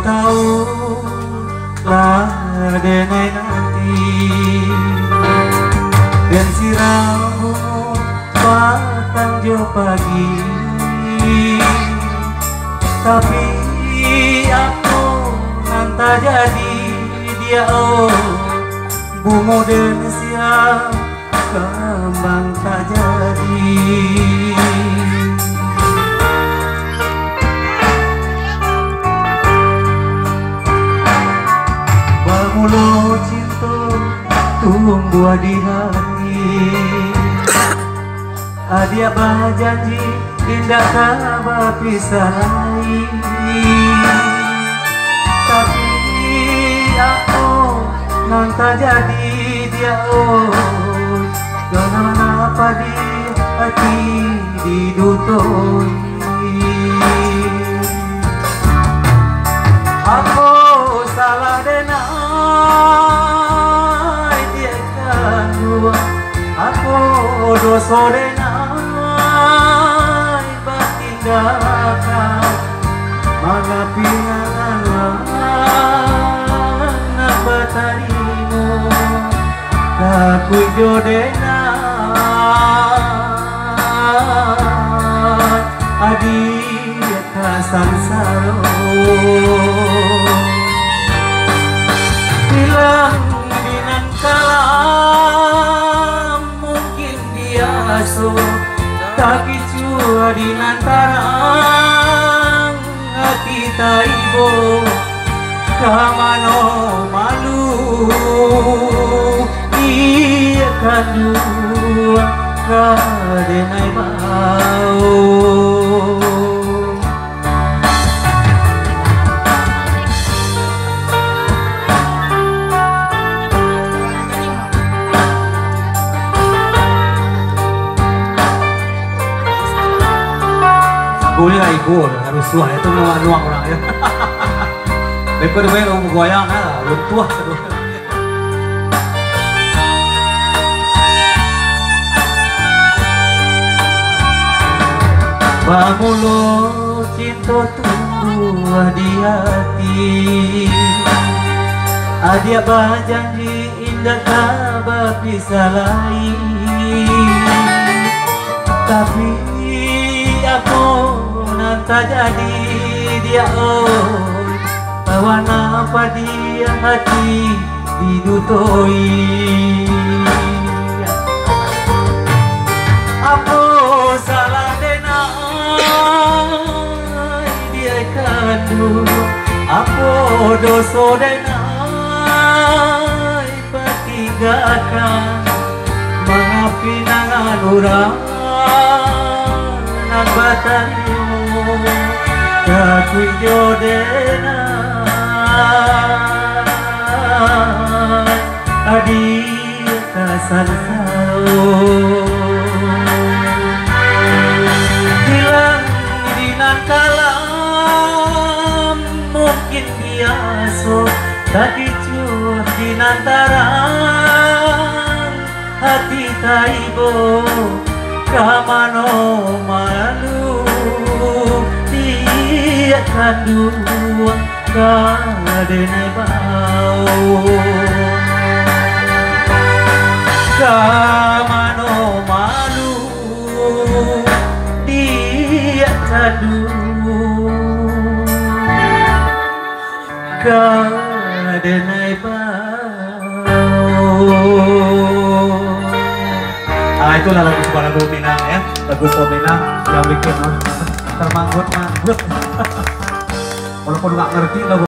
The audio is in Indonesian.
tahu lah denai nanti dan siramu patang jo pagi, tapi aku nanta jadi dia bungo dan siap kembang tak jadi. Bamulo cinta tumbuh di hati, adia berjanji tidak kabar pisah, tapi aku nanta jadi dia kenapa di hati didutoi. Aku salah denai dia kan dua, aku dosa denai bertinggalkan mengapian anak batarimu aku jodenai adik kasansaro bilang dinan kalam mungkin biasa tapi cua dinantarang hati taibo kamano malu iya kadua kadenai bau. Boleh lah ibu, harus suah itu nuang orang ya. Daripada banyak orang goyang lah, belum tua terus. Bamulo cinta tumbuh di hati, adia berjanji indah kabar pisah lain, tapi aku nanta jadi dia tawana apa dia hati didutoi. Aku salah denai dia kandung, aku dosa denai pertinggalkan maafin angan orang anak batarimu aku jodenai adik kasansaro bilang dinan kalam mungkin biasa tapi cua dinantarang hati taibo kamano malu dia kadua kadenai bau. Kamano malu dia kadua kadenai bau. Itulah lagu suara lagu Minang ya, lagu Minang yang bikin termanggut-manggut walaupun nggak ngerti lagu